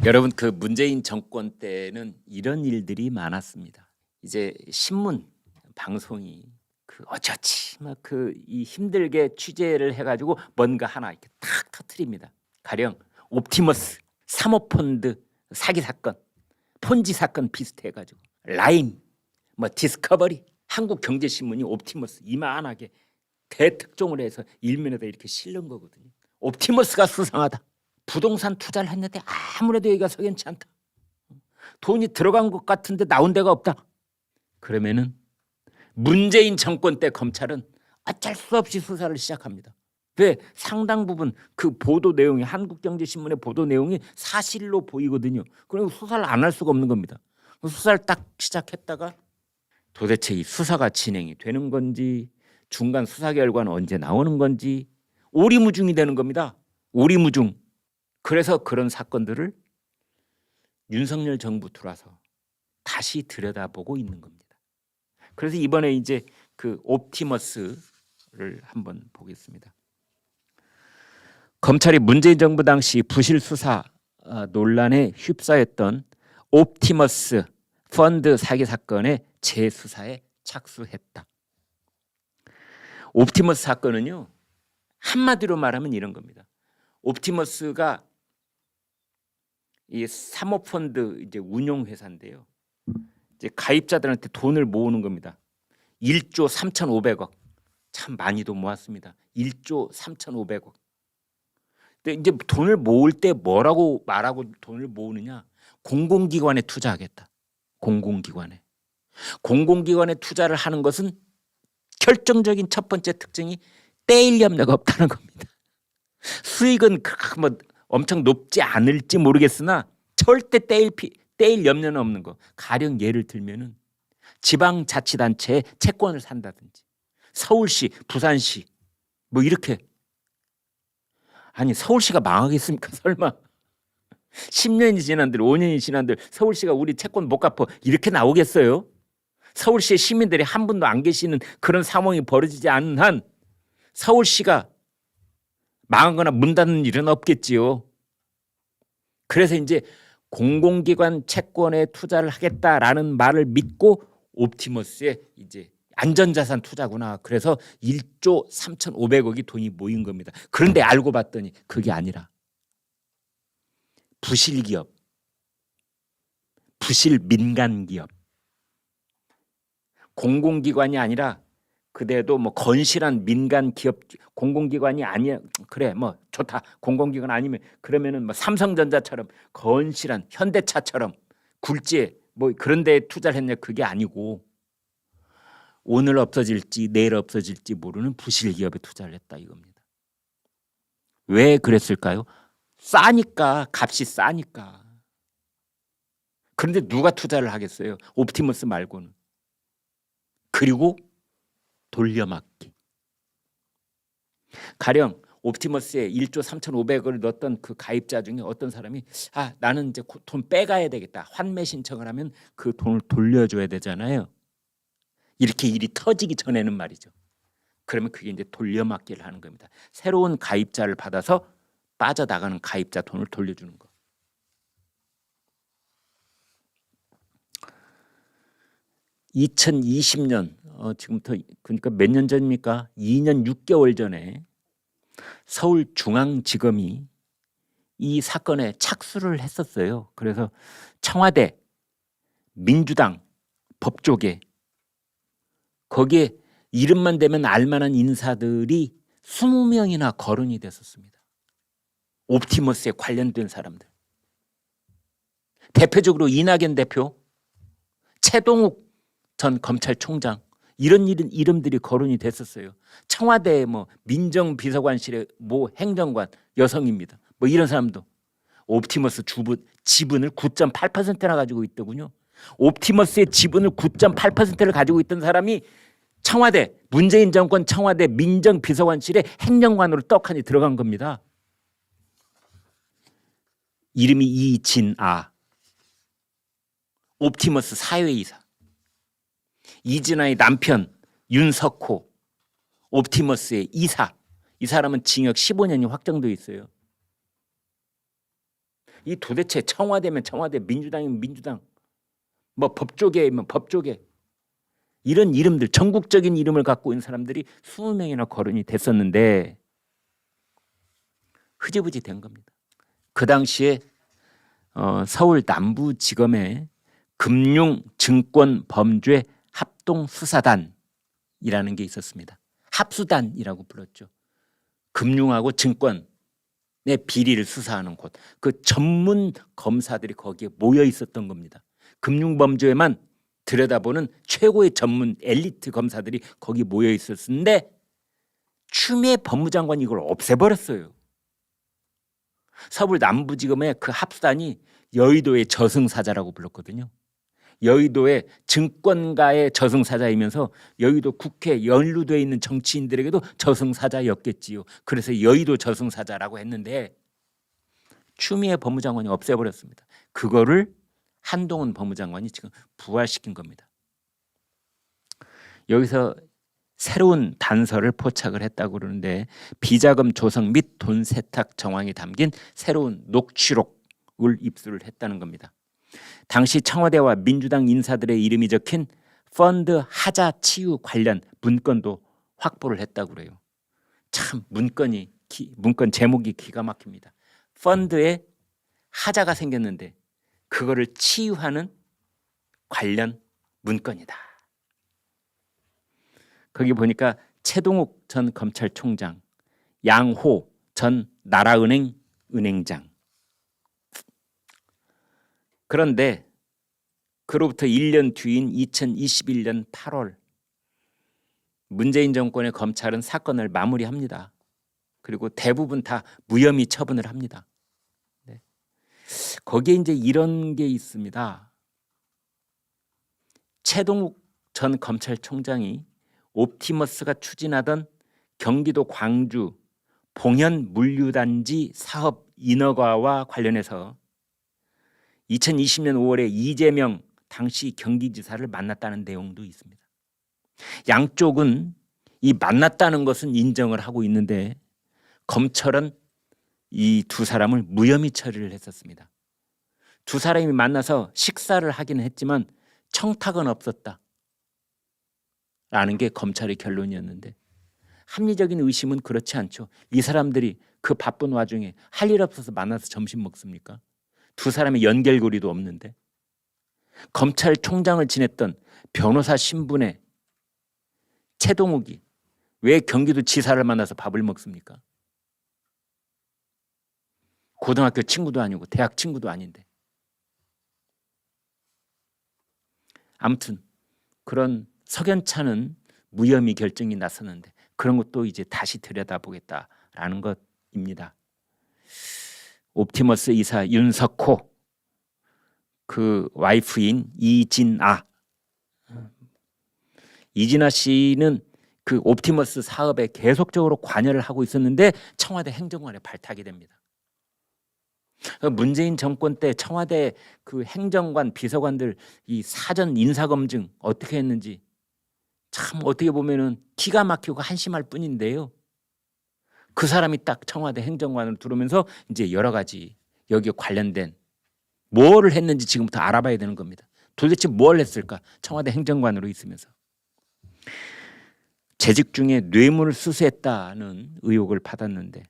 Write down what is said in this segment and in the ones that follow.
여러분 그 문재인 정권 때는 이런 일들이 많았습니다. 이제 신문 방송이 그 어쩌지 막 그 이 힘들게 취재를 해가지고 뭔가 하나 이렇게 탁 터트립니다. 가령 옵티머스 사모펀드 사기 사건, 폰지 사건 비슷해가지고 라임, 뭐 디스커버리, 한국경제신문이 옵티머스 이만하게 대특종을 해서 일면에다 이렇게 실는 거거든요. 옵티머스가 수상하다. 부동산 투자를 했는데 아무래도 여기가 석연치 않다. 돈이 들어간 것 같은데 나온 데가 없다. 그러면은 문재인 정권 때 검찰은 어쩔 수 없이 수사를 시작합니다. 왜? 상당 부분 그 보도 내용이 한국경제신문의 보도 내용이 사실로 보이거든요. 그리고 수사를 안 할 수가 없는 겁니다. 수사를 딱 시작했다가 도대체 이 수사가 진행이 되는 건지 중간 수사 결과는 언제 나오는 건지 오리무중이 되는 겁니다. 오리무중. 그래서 그런 사건들을 윤석열 정부 들어와서 다시 들여다보고 있는 겁니다. 그래서 이번에 이제 그 옵티머스를 한번 보겠습니다. 검찰이 문재인 정부 당시 부실 수사 논란에 휩싸였던 옵티머스 펀드 사기 사건의 재수사에 착수했다. 옵티머스 사건은요, 한마디로 말하면 이런 겁니다. 옵티머스가 이 사모펀드 이제 운용 회사인데요. 이제 가입자들한테 돈을 모으는 겁니다. 1조 3,500억. 참 많이도 모았습니다. 1조 3,500억. 근데 이제 돈을 모을 때 뭐라고 말하고 돈을 모으느냐? 공공기관에 투자하겠다. 공공기관에. 공공기관에 투자를 하는 것은 결정적인 첫 번째 특징이 떼일 염려가 없다는 겁니다. 수익은 뭐 엄청 높지 않을지 모르겠으나 절대 떼일 염려는 없는 거. 가령 예를 들면은 지방자치단체에 채권을 산다든지 서울시, 부산시 뭐 이렇게. 아니 서울시가 망하겠습니까? 설마 10년이 지난들 5년이 지난들 서울시가 우리 채권 못 갚아 이렇게 나오겠어요? 서울시의 시민들이 한 분도 안 계시는 그런 상황이 벌어지지 않는 한 서울시가 망하거나 문 닫는 일은 없겠지요. 그래서 이제 공공기관 채권에 투자를 하겠다라는 말을 믿고 옵티머스에 이제 안전자산 투자구나. 그래서 1조 3,500억이 돈이 모인 겁니다. 그런데 알고 봤더니 그게 아니라 부실기업, 부실 민간기업, 공공기관이 아니라 그대도 뭐 건실한 민간기업 공공기관이 아니야. 그래 뭐 좋다. 공공기관 아니면 그러면은 뭐 삼성전자처럼 건실한 현대차처럼 굴지에 뭐 그런 데에 투자를 했냐. 그게 아니고 오늘 없어질지 내일 없어질지 모르는 부실기업에 투자를 했다 이겁니다. 왜 그랬을까요? 싸니까. 값이 싸니까. 그런데 누가 투자를 하겠어요? 옵티머스 말고는. 그리고 돌려막기. 가령 옵티머스에 1조 3,500억을 넣었던 그 가입자 중에 어떤 사람이 나는 이제 돈 빼가야 되겠다. 환매 신청을 하면 그 돈을 돌려줘야 되잖아요. 이렇게 일이 터지기 전에는 말이죠. 그러면 그게 이제 돌려막기를 하는 겁니다. 새로운 가입자를 받아서 빠져나가는 가입자 돈을 돌려주는 거. (2020년) 지금부터 그러니까 몇 년 전입니까? 2년 6개월 전에 서울중앙지검이 이 사건에 착수를 했었어요. 그래서 청와대, 민주당, 법조계 거기에 이름만 대면 알만한 인사들이 20명이나 거론이 됐었습니다. 옵티머스에 관련된 사람들. 대표적으로 이낙연 대표, 최동욱 전 검찰총장 이런 이름들이 거론이 됐었어요. 청와대 뭐 민정비서관실의 모 행정관 여성입니다. 뭐 이런 사람도 옵티머스 지분을 9.8%나 가지고 있더군요. 옵티머스의 지분을 9.8%를 가지고 있던 사람이 청와대 문재인 정권 청와대 민정비서관실의 행정관으로 떡하니 들어간 겁니다. 이름이 이진아. 옵티머스 사회이사. 이진아의 남편 윤석호, 옵티머스의 이사. 이 사람은 징역 15년이 확정돼 있어요. 이 도대체 청와대면 청와대, 민주당이면 민주당, 뭐 법조계면 법조계, 이런 이름들, 전국적인 이름을 갖고 있는 사람들이 20명이나 거론이 됐었는데 흐지부지 된 겁니다. 그 당시에 서울 남부지검에 금융증권범죄 합동수사단이라는 게 있었습니다. 합수단이라고 불렀죠. 금융하고 증권의 비리를 수사하는 곳. 그 전문 검사들이 거기에 모여 있었던 겁니다. 금융범죄만 들여다보는 최고의 전문 엘리트 검사들이 거기 모여 있었는데 추미애 법무장관이 이걸 없애버렸어요. 서울 남부지검의 그 합수단이 여의도의 저승사자라고 불렀거든요. 여의도의 증권가의 저승사자이면서 여의도 국회 연루되어 있는 정치인들에게도 저승사자였겠지요. 그래서 여의도 저승사자라고 했는데 추미애 법무장관이 없애버렸습니다. 그거를 한동훈 법무장관이 지금 부활시킨 겁니다. 여기서 새로운 단서를 포착을 했다고 그러는데 비자금 조성 및 돈 세탁 정황이 담긴 새로운 녹취록을 입수를 했다는 겁니다. 당시 청와대와 민주당 인사들의 이름이 적힌 펀드 하자 치유 관련 문건도 확보를 했다고 그래요. 참 문건 제목이 기가 막힙니다. 펀드에 하자가 생겼는데 그거를 치유하는 관련 문건이다. 거기 보니까 최동욱 전 검찰총장, 양호 전 나라은행 은행장. 그런데 그로부터 1년 뒤인 2021년 8월 문재인 정권의 검찰은 사건을 마무리합니다. 그리고 대부분 다 무혐의 처분을 합니다. 네. 거기에 이제 이런 게 있습니다. 최동욱 전 검찰총장이 옵티머스가 추진하던 경기도 광주 봉현 물류단지 사업 인허가와 관련해서 2020년 5월에 이재명 당시 경기지사를 만났다는 내용도 있습니다. 양쪽은 이 만났다는 것은 인정을 하고 있는데 검찰은 이 두 사람을 무혐의 처리를 했었습니다. 두 사람이 만나서 식사를 하기는 했지만 청탁은 없었다 라는 게 검찰의 결론이었는데 합리적인 의심은 그렇지 않죠. 이 사람들이 그 바쁜 와중에 할 일 없어서 만나서 점심 먹습니까? 두 사람의 연결고리도 없는데 검찰총장을 지냈던 변호사 신분의 최동욱이 왜 경기도 지사를 만나서 밥을 먹습니까? 고등학교 친구도 아니고 대학 친구도 아닌데. 아무튼 그런 석연찮은 무혐의 결정이 나섰는데 그런 것도 이제 다시 들여다보겠다라는 것입니다. 옵티머스 이사 윤석호, 그 와이프인 이진아 씨는 그 옵티머스 사업에 계속적으로 관여를 하고 있었는데 청와대 행정관에 발탁이 됩니다. 문재인 정권 때 청와대 그 행정관 비서관들 이 사전 인사검증 어떻게 했는지 참 어떻게 보면은 기가 막히고 한심할 뿐인데요. 그 사람이 딱 청와대 행정관으로 들어오면서 이제 여러 가지 여기에 관련된 뭐를 했는지 지금부터 알아봐야 되는 겁니다. 도대체 뭘 했을까? 청와대 행정관으로 있으면서. 재직 중에 뇌물을 수수했다는 의혹을 받았는데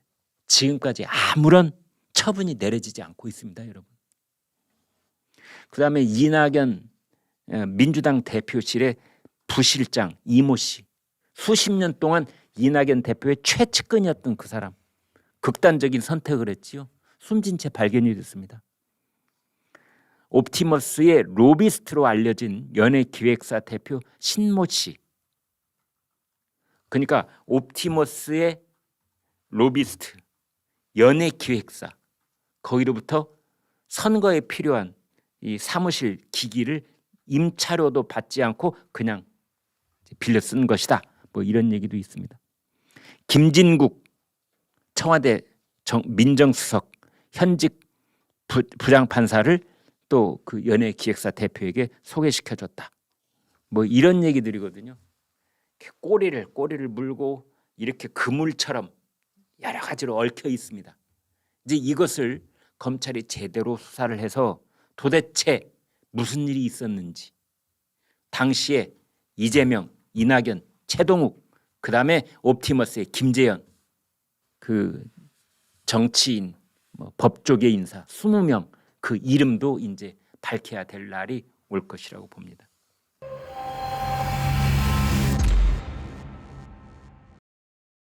지금까지 아무런 처분이 내려지지 않고 있습니다, 여러분. 그다음에 이낙연 민주당 대표실의 부실장 이모 씨, 수십 년 동안 이낙연 대표의 최측근이었던 그 사람, 극단적인 선택을 했지요. 숨진 채 발견이 됐습니다. 옵티머스의 로비스트로 알려진 연예기획사 대표 신모 씨. 그러니까 옵티머스의 로비스트, 연예기획사, 거기로부터 선거에 필요한 이 사무실 기기를 임차료도 받지 않고 그냥 빌려 쓴 것이다. 뭐 이런 얘기도 있습니다. 김진국 청와대 민정수석 현직 부장판사를 또 그 연예기획사 대표에게 소개시켜줬다. 뭐 이런 얘기들이거든요. 꼬리를 물고 이렇게 그물처럼 여러 가지로 얽혀 있습니다. 이제 이것을 검찰이 제대로 수사를 해서 도대체 무슨 일이 있었는지, 당시에 이재명, 이낙연, 최동욱, 그다음에 옵티머스의 김재현, 그 정치인, 법조계 인사 20명 그 이름도 이제 밝혀야 될 날이 올 것이라고 봅니다.